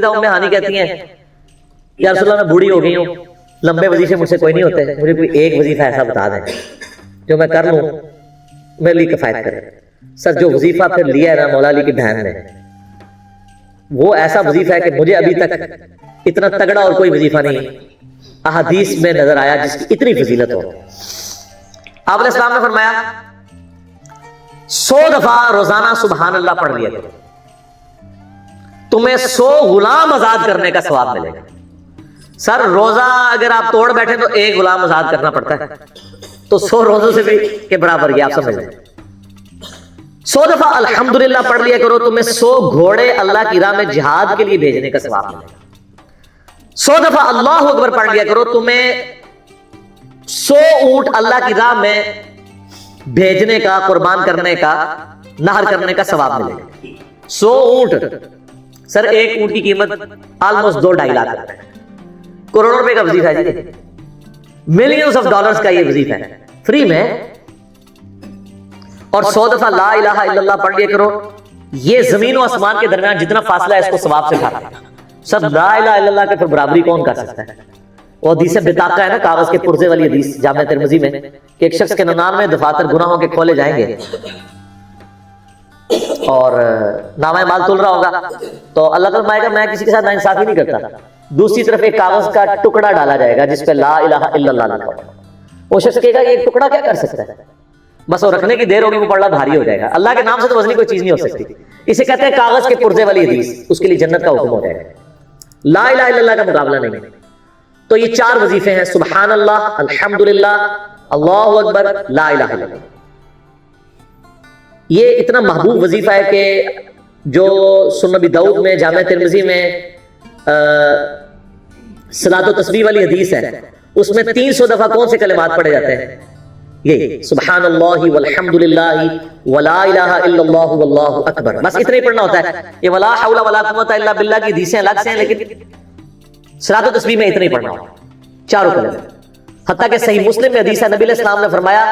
ام ہانی کہتی ہیں یا رسول اللہ میں بوڑھی ہو گئی ہوں، لمبے وظیفے مجھ سے کوئی نہیں ہوتے، مجھے کوئی ایک وظیفہ ایسا بتا دیں جو میں کر لوں میرے لیے کفایت کرے۔ سر جو وظیفہ پھر لیا ہے نا مولا علی کی بہن نے، وہ ایسا وظیفہ ہے کہ مجھے ابھی تک اتنا تگڑا اور کوئی وظیفہ نہیں احادیث میں نظر آیا جس کی اتنی فضیلت ہو۔ آپ علیہ السلام نے فرمایا 100 دفعہ روزانہ سبحان اللہ پڑھ لیا کرو، تمہیں 100 غلام آزاد کرنے کا ثواب ملے گا۔ سر روزہ اگر آپ توڑ بیٹھے تو ایک غلام آزاد کرنا پڑتا ہے، تو 100 روزوں سے بھی کے برابر، یہ آپ سمجھ لیں۔ 100 دفعہ الحمدللہ پڑھ لیا کرو، تمہیں 100 گھوڑے اللہ کی راہ میں جہاد کے لیے بھیجنے کا ثواب ملے گا۔ 100 دفعہ اللہ اکبر پڑھ لیا کرو، تمہیں 100 اونٹ اللہ کی راہ میں بھیجنے کا، قربان کرنے کا، نہر کرنے کا ثواب ملے گا۔ 100 اونٹ، سر ایک اونٹ کی قیمت آلموسٹ 2-2.5 لاکھ ہے، کروڑوں روپے کا وظیفہ ہے جی، ملینز آف ڈالرز کا یہ وظیفہ ہے فری میں۔ اور 100 دفعہ لا الہ الا اللہ پڑھ لیا کرو، یہ زمین و آسمان کے درمیان جتنا فاصلہ ہے اس کو ثواب سے کھاتا ہے۔ سب لا الہ الا اللہ کے پھر برابری کون کر سکتا ہے؟ وہ حدیث بطاقہ ہے نا، کاغذ کے پرزے والی حدیث جامع ترمذی میں، کہ ایک شخص کے 99 دفاتر گناہوں کے کھولے جائیں گے اور نامہ مال تل رہا ہوگا تو اللہ تعالیٰ فرمائے گا میں کسی کے ساتھ ناانصافی نہیں کرتا۔ دوسری طرف ایک کاغذ کا ٹکڑا ڈالا جائے گا جس پہ لا الہ الا اللہ لکھا ہوگا۔ وہ شخص کہے گا یہ ایک ٹکڑا کیا کر سکتا ہے، بس وہ رکھنے کی دیر ہوگی، وہ پڑھنا بھاری ہو جائے گا۔ اللہ کے نام سے تو وزنی کوئی چیز نہیں ہو سکتی، اسے کہتے ہیں کاغذ کے پرزے والی حدیث، اس کے لیے جنت کا حکم ہو جائے گا۔ لا الہ الا اللہ کا مقابلہ نہیں ہے۔ تو یہ 4 وظیفے ہیں، سبحان اللہ، الحمدللہ، اللہ اکبر، لا الہ الا اللہ۔ یہ اتنا محبوب وظیفہ ہے کہ جو سنن ابی داؤد میں، جامع ترمذی میں صلاۃ و تسبیح والی حدیث ہے، اس میں 300 دفعہ کون سے کلمات پڑھے جاتے ہیں؟ یہ سبحان اللہ والحمدللہ ولا الہ الا اللہ واللہ اکبر، بس اتنا ہی پڑھنا ہوتا ہے۔ یہ ولا حول ولا قوت الا باللہ کی حدیثیں الگ سے ہیں، لیکن صلاۃ و تسبیح میں اتنا ہی پڑھنا ہوتا ہے، چاروں کلمات۔ حتیٰ کہ صحیح مسلم میں حدیث ہے، نبی علیہ السلام نے فرمایا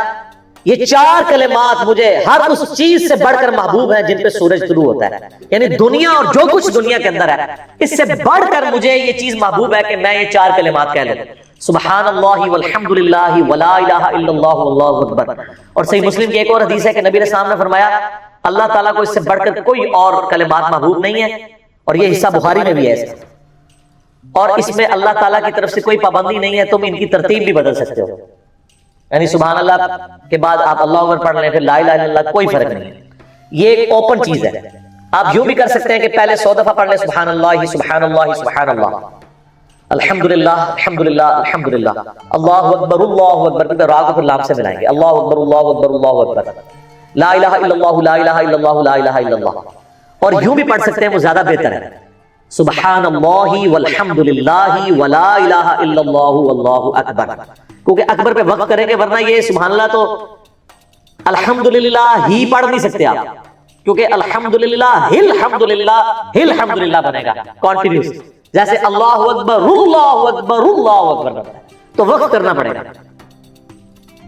یہ 4 کلمات مجھے ہر اس چیز سے بڑھ کر محبوب ہیں جن پہ سورج طلوع ہوتا ہے، یعنی دنیا اور جو کچھ دنیا کے اندر ہے اس سے بڑھ کر مجھے یہ چیز محبوب ہے کہ میں یہ 4 کلمات کہہ لوں، سبحان اللہ والحمدللہ ولا الہ الا اللہ واللہ اکبر۔ اور صحیح مسلم کی ایک اور حدیث ہے کہ نبی علیہ السلام نے فرمایا اللہ تعالیٰ کو اس سے بڑھ کر کوئی اور کلمات محبوب نہیں ہے، اور یہ حصہ بخاری میں بھی ہے اس کا، اور اس میں اللہ تعالیٰ کی طرف سے کوئی پابندی نہیں ہے، تم ان کی ترتیب بھی بدل سکتے ہو، یعنی سبحان اللہ کے بعد آپ اللہ اکبر پڑھ لیں، پھر لا الہ الا اللہ، کوئی فرق نہیں ہے۔ یہ ایک اوپن چیز ہے، آپ یوں بھی کر سکتے ہیں کہ پہلے 100 دفعہ پڑھ لیں سبحان اللہ سبحان اللہ سبحان اللہ، الحمدللہ الحمدللہ الحمدللہ، اللہ اکبر اللہ اکبر، پھر را کو پھر لام سے ملائیں گے، اللہ اکبر اللہ اکبر اللہ اکبر، لا الہ الا اللہ لا الہ الا اللہ لا الہ الا اللہ۔ اور یوں بھی پڑھ سکتے ہیں، وہ زیادہ بہتر ہے، سبحان اللہ والحمدللہ ولا الہ الا اللہ واللہ اکبر، کیونکہ اکبر پہ وقت کریں گے، ورنہ یہ سبحان اللہ تو الحمدللہ ہی پڑھ نہیں سکتے آپ، کیونکہ الحمدللہ الحمدللہ الحمدللہ بنے گا کنٹینیوس، جیسے اللہ اکبر اللہ اکبر اللہ اکبر، تو وقت کرنا پڑے گا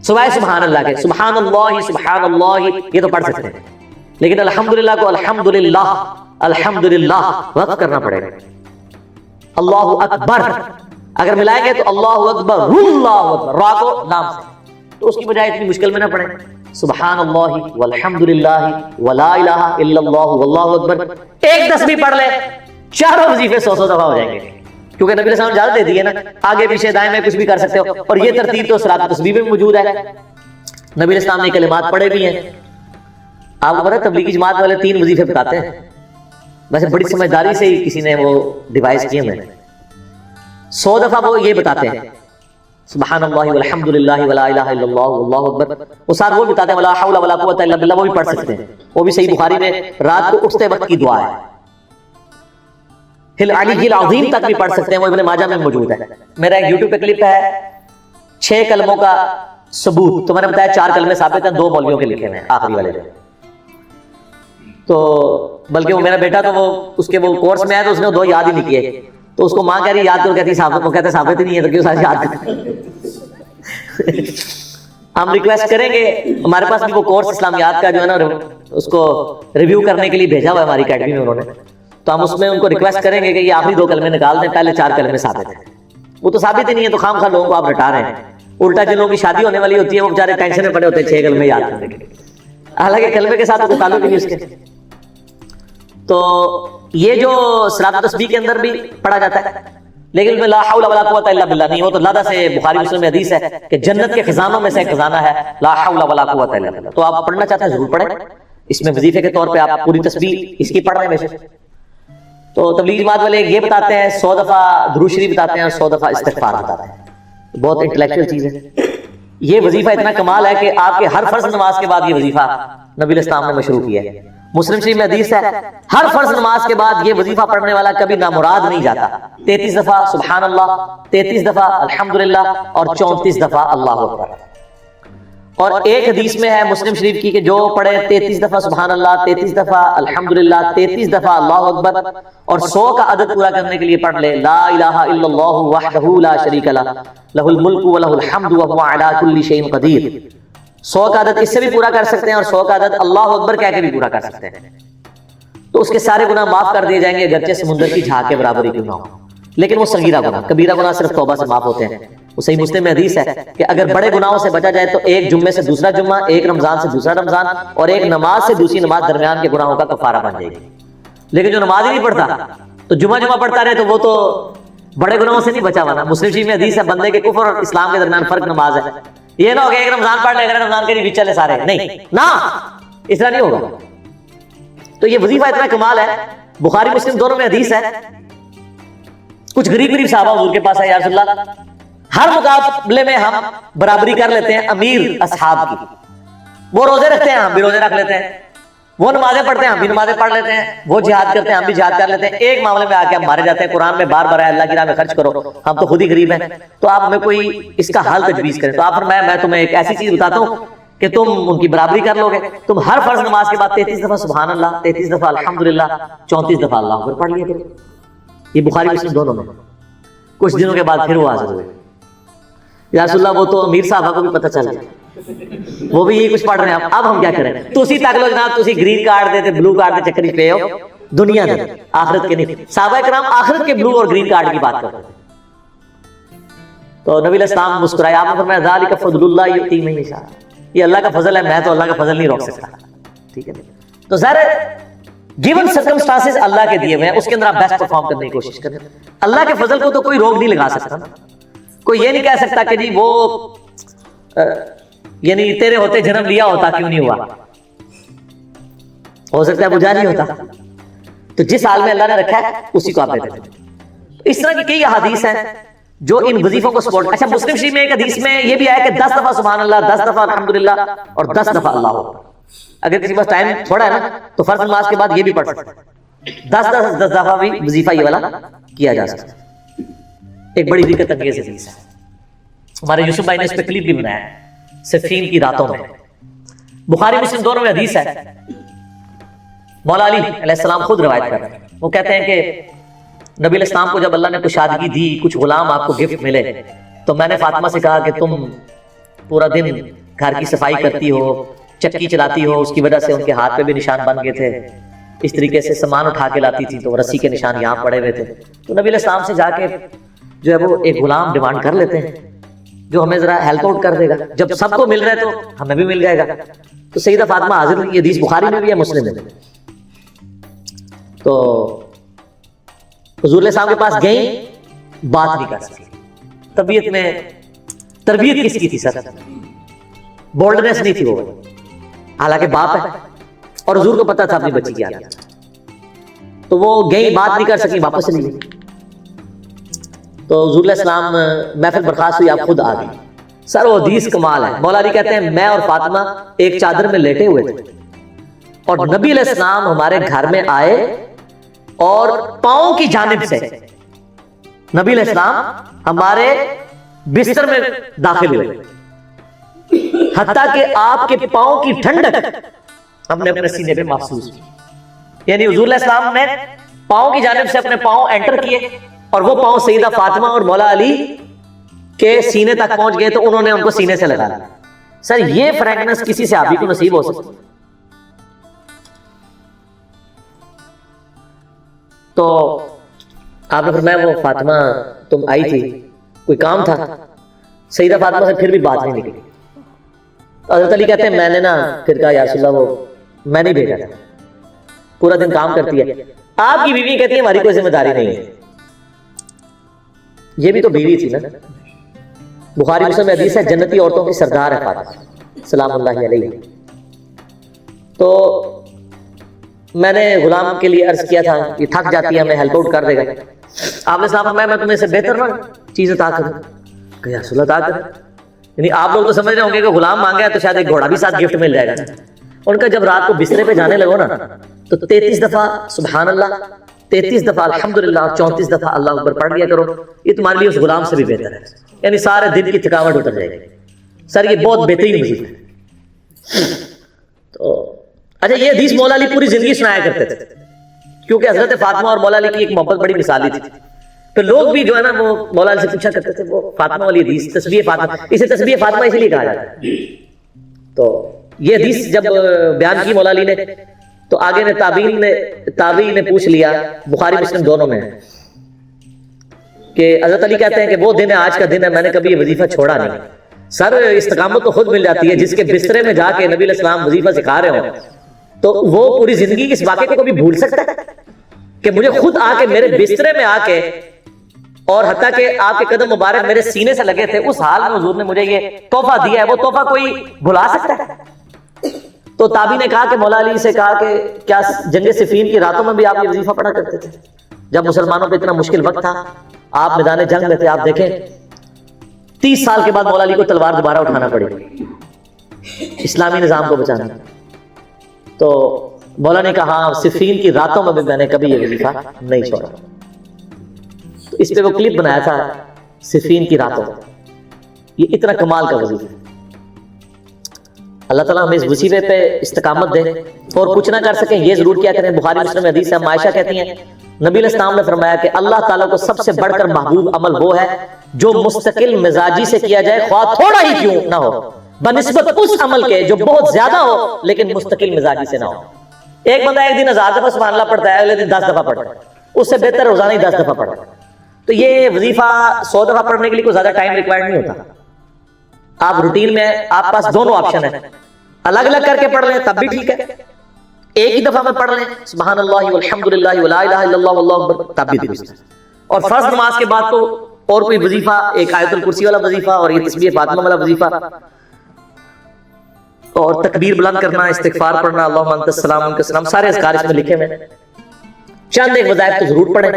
سوائے سبحان اللہ کے۔ سبحان اللہ یہ تو پڑھ سکتے ہیں، لیکن الحمدللہ کو الحمدللہ الحمدللہ وقت کرنا پڑے گا۔ اللہ اکبر اگر ملائیں گے تو اللہ اکبر اللہ اکبر، را کو لام سے، تو اس کی بجائے اتنی مشکل میں نہ پڑھیں، سبحان اللہ والحمدللہ ولا الہ الا اللہ واللہ اکبر، ایک تسبیح پڑھ لیں، 4 وظیفے 100 دفعہ ہو جائیں گے، کیونکہ نبی علیہ السلام اجازت دے دی ہے نا، آگے پیچھے دائیں میں کچھ بھی کر سکتے ہو، اور یہ ترتیب تو صلاۃ تسبیح میں موجود ہے۔ نبی علیہ السلام نے کلمات پڑھے بھی ہیں۔ آپ کو پتہ ہے تبلیغی جماعت والے 3 وظیفے بتاتے ہیں، ویسے بڑی سمجھداری سے ہی کسی نے وہ ڈیوائس کیے ہیں، 100 دفعہ وہ یہ بتاتے ہیں سبحان اللہ والحمدللہ ولا الہ الا اللہ واللہ اکبر، وہ ساتھ وہ بتاتے ہیں ولا حول ولا قوت الا باللہ، وہ بھی پڑھ سکتے ہیں، وہ بھی صحیح بخاری میں رات کو اٹھتے وقت کی دعا ہے، العلی العظیم تک بھی پڑھ سکتے ہیں، وہ ابن ماجہ میں موجود ہے۔ میرا ایک یوٹیوب پہ کلپ ہے 6 کلموں کا ثبوت، تو میں نے بتایا 4 کلمے ثابت ہیں، 2 مولویوں کے لکھے ہوئے ہیں آخری والے جو، تو بلکہ وہ میرا بیٹا تو وہ اس کے وہ کورس میں آیا تو اس نے 2 یاد ہی نہیں کیے، تو اس کو ماں کہہ رہی یاد کرو، کہتی ثابت، وہ کہتے ثابت ہی نہیں ہے تو کیوں سارے یاد کریں۔ ہم ریکویسٹ کریں گے، ہمارے پاس بھی وہ کورس اسلامیات کا جو ہے نا اس کو ریویو کرنے کے لیے بھیجا ہوا ہے ہماری اکیڈمی میں انہوں نے، تو ہم اس میں ان کو ریکویسٹ کریں گے کہ یہ آخری 2 کلمے نکال دیں، پہلے 4 کلمے ثابت ہیں. وہ تو ثابت ہی نہیں ہے، تو خام خواہ لوگوں کو آپ رٹا رہے ہیں. الٹا جن لوگوں کی شادی ہونے والی ہوتی ہے وہ بیچارے ٹینشن میں پڑے ہوتے ہیں 6 کلمے یاد کرنے کے، حالانکہ کلمے کے ساتھ کوئی تعلق نہیں اس کے. تو یہ جو صراط التسبیح کے اندر بھی پڑھا جاتا ہے، لیکن لا حول ولا قوت الا باللہ نہیں ہو تو لادہ سے بخاری مسلم میں حدیث ہے کہ جنت کے خزانوں میں سے ایک خزانہ ہے لا حول ولا قوت الا باللہ. تو آپ پڑھنا چاہتے ہیں ضرور پڑھیں. اس میں وظیفے کے طور پہ آپ پوری تسبیح اس کی پڑھ رہے ہیں. ویسے تو تبلیغ جماعت والے یہ بتاتے ہیں 100 دفعہ درود شریف بتاتے ہیں، 100 دفعہ استغفار بتاتے ہیں. بہت انٹلیکچوئل چیز ہے. یہ وظیفہ اتنا کمال ہے کہ آپ کے ہر فرض نماز کے بعد یہ وظیفہ نبی علیہ السلام نے مشروع کیا ہے. مسلم شریف میں حدیث ہے ہر فرض نماز کے بعد یہ وظیفہ پڑھنے والا کبھی نامراد نہیں جاتا. 33 دفعہ سبحان اللہ، 33 دفعہ الحمدللہ اور 34 دفعہ اللہ اکبر. اور ایک حدیث میں ہے مسلم شریف کی کہ جو پڑھے 33 دفعہ سبحان اللہ، 33 دفعہ الحمدللہ، 33 دفعہ اللہ اکبر اور 100 کا عدد پورا کرنے کے لیے پڑھ لے لا الہ الا اللہ وحدہ لا شریک لہ لہ الملک ولہ الحمد وہو علی کل شیء قدیر. 100 کا عدد اس سے بھی پورا کر سکتے ہیں اور 100 کا عدد اللہ اکبر کہہ کے بھی پورا کر سکتے ہیں. تو اس کے سارے گناہ معاف کر دیے جائیں گے اگرچہ سمندر کی جھاگ کے برابر ہی کیوں نہ ہو. لیکن وہ صغیرہ گناہ، کبیرہ گناہ صرف توبہ سے معاف ہوتے ہیں. وہ صحیح مسلم میں حدیث ہے کہ اگر بڑے گناہوں سے بچا جائے تو ایک جمعے سے دوسرا جمعہ، ایک رمضان سے دوسرا رمضان اور ایک نماز سے دوسری نماز درمیان کے گناہوں کا کفارہ بن جائے گی. لیکن جو نماز ہی نہیں پڑھتا تو جمعہ پڑھتا رہے تو وہ تو بڑے گناہوں سے نہیں بچا ہوا نا. مسلم شریف میں حدیث ہے بندے کے کفر اور اسلام کے درمیان فرق نماز ہے. یہ نہ ہو کہ ایک رمضان پڑھ لے اگر رمضان کے بھی چلے سارے، نہیں نہ اس طرح نہیں ہوگا. تو یہ وظیفہ اتنا کمال ہے، بخاری مسلم دونوں میں حدیث ہے. کچھ غریب صحابہ حضور کے پاس ہے، یا رسول اللہ ہر مقابلے میں ہم برابری کر لیتے ہیں امیر اصحاب کی. وہ روزے رکھتے ہیں ہم بھی روزے رکھ لیتے ہیں، وہ نمازیں پڑھتے ہیں ہم بھی نمازیں پڑھ لیتے ہیں، وہ جہاد کرتے ہیں ہم بھی جہاد کر لیتے ہیں. ایک معاملے میں آ کے ہم مارے جاتے ہیں. قرآن میں بار بار ہے اللہ کی راہ میں خرچ کرو، ہم تو خود ہی غریب ہیں. تو آپ ہمیں کوئی اس کا حل تجویز کریں. تو آپ فرمایا میں تمہیں ایک ایسی چیز بتاتا ہوں کہ تم ان کی برابری کر لو گے. تم ہر فرض نماز کے بعد 33 دفعہ سبحان اللہ، 33 دفعہ الحمدللہ، 34 دفعہ اللہ اکبر پڑھ لیا کرو. یہ بخاری مسلم دونوں میں. کچھ دنوں کے بعد پھر وہ حاضر ہوئے، یا رسول اللہ وہ تو امیر صاحبہ کو بھی پتہ چل گیا، وہ بھی یہی کچھ پڑھ رہے ہیں. اب ہم کیا کریں؟ تسی تک لو جناب، تسی گرین کارڈ دے تے بلو کارڈ دے چکری پہ ہو دنیا دے، آخرت کے نہیں. صحابہ کرام آخرت کے بلو اور گرین کارڈ کی بات کرتے ہیں. تو نبی علیہ السلام مسکرائے، آپ نے فرمایا ذالک فضل اللہ یؤتی من یشاء. یہ اللہ کا فضل ہے، میں تو اللہ کا فضل نہیں روک سکتا. ٹھیک ہے. تو ظاہر گیون سرکمسٹانسز اللہ کے دیے ہوئے ہیں، اس کے اندر آپ بیسٹ پرفارم کرنے کی کوشش کریں. اللہ کے فضل کو تو کوئی روک نہیں لگا سکتا. کوئی یہ نہیں کہہ سکتا کہ جی وہ یعنی تیرے ہوتے جنم لیا ہوتا کیوں نہیں ہوا. ہو سکتا ہے بجا نہیں ہوتا. تو جس حال میں اللہ نے رکھا ہے اسی کو آپ دیتے ہیں. اس طرح کی کئی احادیث ہیں جو ان وظیفوں کو سپورٹ. اچھا مسلم شریف میں ایک حدیث میں یہ بھی آیا کہ 10 دفعہ سبحان اللہ، 10 دفعہ الحمدللہ اور 10 دفعہ اللہ اکبر. اگر کسی پاس ٹائم تھوڑا ہے نا تو فرض نماز کے بعد یہ بھی پڑھ سکتا ہے. 10 دفعہ بھی وظیفہ یہ والا کیا جا سکتا ہے. ایک بڑی دقت انگیز حدیث ہے. ہمارے یوسف بھائی نے اس پہ کلپ بھی بنایا ہے صفین کی راتوں میں. بخاری مسلم دونوں میں حدیث ہے. مولا علی علیہ السلام خود روایت کر رہے ہیں. وہ کہتے ہیں کہ نبی علیہ السلام کو جب اللہ نے کشادگی دی، کچھ غلام آپ کو گفٹ ملے، تو میں نے فاطمہ سے کہا کہ تم پورا دن گھر کی صفائی کرتی ہو، چکی چلاتی ہو. اس کی وجہ سے ان کے ہاتھ پہ بھی نشان بن گئے تھے. اس طریقے سے سامان اٹھا کے لاتی تھی تو رسی کے نشان یہاں پڑے ہوئے تھے. تو نبی علیہ السلام سے جا کے جو ہے وہ ایک غلام ڈیمانڈ کر لیتے ہیں جو ہمیں ذرا ہیلپ آؤٹ کر دے گا. جب سب کو مل رہا ہے تو ہمیں بھی مل جائے گا. تو سیدہ فاطمہ حاضر ہوئی. یہ حدیث بخاری میں بھی ہے مسلم میں. تو حضور علیہ السلام کے پاس گئیں، بات نہیں کر سکی. طبیعت میں تربیت کس کی تھی سر؟ بولڈنس نہیں تھی وہ، حالانکہ باپ ہے اور حضور کو پتا تھا اپنی بچی کی حالت. تو وہ گئی، بات نہیں کر سکی، واپس چلی گئی. تو حضور علیہ السلام محفل برخاست ہوئی، آپ خود آ گئی. سر وہ حدیث کمال ہے. مولا علی کہتے ہیں میں اور فاطمہ ایک چادر میں لیٹے ہوئے تھے اور نبی علیہ السلام ہمارے گھر میں آئے اور پاؤں کی جانب سے نبی علیہ السلام ہمارے بستر میں داخل ہوئے، حتیٰ کہ آپ کے پاؤں کی ٹھنڈک ہم نے اپنے سینے پہ محسوس کی. یعنی حضور علیہ السلام نے پاؤں کی جانب سے اپنے پاؤں انٹر کیے اور وہ پاؤں سیدہ فاطمہ اور مولا علی کے سینے تک پہنچ گئے تو انہوں نے ان کو سینے سے لگا لیا. سر یہ فرینکنس کسی صحابی کو نصیب ہو سکتی؟ تو آپ نے فرمایا وہ فاطمہ تم آئی تھی کوئی کام تھا؟ سیدہ فاطمہ سے پھر بھی بات نہیں نکلی. حضرت علی کہتے ہیں میں نے نا پھر کہا یا رسول اللہ وہ میں نہیں بھیجا تھا, پورا دن کام کرتی ہے. آپ کی بیوی کہتی ہے ہماری کوئی ذمہ داری نہیں ہے. یہ بھی تو بیوی تھی نا. بخاری مسلم میں حدیث ہے جنتی عورتوں کی سردار ہے فاطمہ سلام اللہ علیہ. تو میں نے غلام کے لیے عرض کیا تھا یہ تھک جاتی ہے ہمیں ہیلپ آؤٹ کر دے گا. آپ نے صاحب فرمایا میں تمہیں سے بہتر نا چیز عطا کروں. کہ یا رسول اللہ عطا کریں, یعنی آپ لوگ تو سمجھ رہے ہوں گے کہ غلام مانگا ہے تو شاید ایک گھوڑا بھی ساتھ گفٹ مل جائے گا. ان کا جب رات کو بسترے پہ جانے لگو نا تو 33 دفعہ سبحان اللہ, 33 دفعہ الحمدللہ, 34 دفعہ اللہ اکبر پڑھ لیا کرو. یہ تمہارے لیے اس غلام سے بھی بہتر ہے, یعنی سارے دن کی تھکاوٹ اتر جائے گی. سر یہ بہت بہترین وظیفہ ہے. تو اچھا یہ حدیث مولا علی پوری زندگی سنایا کرتے تھے کیونکہ حضرت فاطمہ اور مولا علی کی ایک محبت بڑی مثالی تھی. تو لوگ بھی جو ہے نا وہ مولا علی سے پوچھا کرتے تھے وہ فاطمہ والی حدیث تسبیح فاطمہ, اسے تسبیح فاطمہ اسی لیے کہا جاتا ہے. تو یہ حدیث جب بیان کی مولا علی نے تو آگے نے تابعین نے پوچھ لیا, بخاری مسلم دونوں میں ہے کہ حضرت علی کہتے ہیں کہ وہ دن ہے آج کا دن ہے, میں نے کبھی یہ وظیفہ چھوڑا نہیں. سر استقامت تو خود مل جاتی ہے, جس کے بسترے میں جا کے نبی علیہ السلام وظیفہ سکھا رہے ہوں تو وہ پوری زندگی اس واقعے کو کبھی بھول سکتا ہے کہ مجھے خود آ کے میرے بسترے میں آ کے, اور حتیٰ کہ آپ کے قدم مبارک میرے سینے سے لگے تھے, اس حال میں حضور نے مجھے یہ تحفہ دیا ہے, وہ تحفہ کوئی بھلا سکتا ہے؟ تو تابعی نے کہا کہ مولا علی سے کہا کہ کیا جنگ صفین کی راتوں میں بھی آپ یہ وظیفہ پڑھا کرتے تھے جب مسلمانوں پہ اتنا مشکل وقت تھا, آپ میدان جنگ میں تھے. آپ دیکھیں 30 سال کے بعد مولا علی کو تلوار دوبارہ اٹھانا پڑی اسلامی نظام کو بچانا. تو مولا نے کہا صفین کی راتوں میں بھی میں نے کبھی یہ وظیفہ نہیں چھوڑا. تو اس پہ وہ کلپ بنایا تھا صفین کی راتوں میں. یہ اتنا کمال کا وظیفہ. اللہ تعالیٰ ہمیں اس وظیفے پہ استقامت دے اور کچھ نہ کر سکیں یہ ضرور کیا کریں. بخاری مسلم میں حدیث ہے, عائشہ کہتی ہیں نبی علیہ السلام نے فرمایا کہ اللہ تعالیٰ کو سب سے بڑھ کر محبوب عمل وہ ہے جو مستقل مزاجی سے کیا جائے, خواہ تھوڑا ہی کیوں نہ ہو, بنسبت اس عمل کے جو بہت زیادہ ہو لیکن مستقل مزاجی سے نہ ہو. ایک بندہ ایک دن 1000 دفعہ سبحان اللہ پڑھتا ہے, اگلے دن 10 دفعہ پڑھتا ہے, اس سے بہتر روزانہ ہی 10 دفعہ پڑھتا ہے. تو یہ وظیفہ 100 دفعہ پڑھنے کے لیے کوئی زیادہ ٹائم ریکوائرڈ نہیں ہوتا. آپ روٹین میں آپ پاس دونوں آپشن ہیں, الگ الگ کر کے پڑھ لیں تب بھی ٹھیک ہے, ایک ہی دفعہ میں پڑھ لیں سبحان اللہ والحمدللہ ولا الہ الا اللہ واللہ اکبر تب بھی درست ہے. اور فرض نماز کے بعد تو اور کوئی وظیفہ, ایک آیت الکرسی والا وظیفہ اور یہ تسبیح فاطمہ والا وظیفہ اور تکبیر بلند کرنا, استغفار پڑھنا, اللہم انت السلام منک السلام, سارے اذکار اس میں لکھے ہوئے ہیں. چند ایک وظائف تو ضرور پڑھیں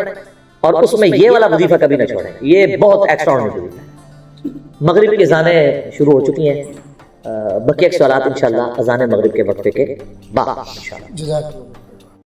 اور اس میں یہ والا وظیفہ کبھی نہ چھوڑیں, یہ بہت ایکسٹرا آرڈنری وظیفہ ہے. مغرب کی اذانیں شروع ہو چکی ہیں, بقیہ سوالات انشاءاللہ اذان مغرب کے وقفے کے بعد انشاءاللہ.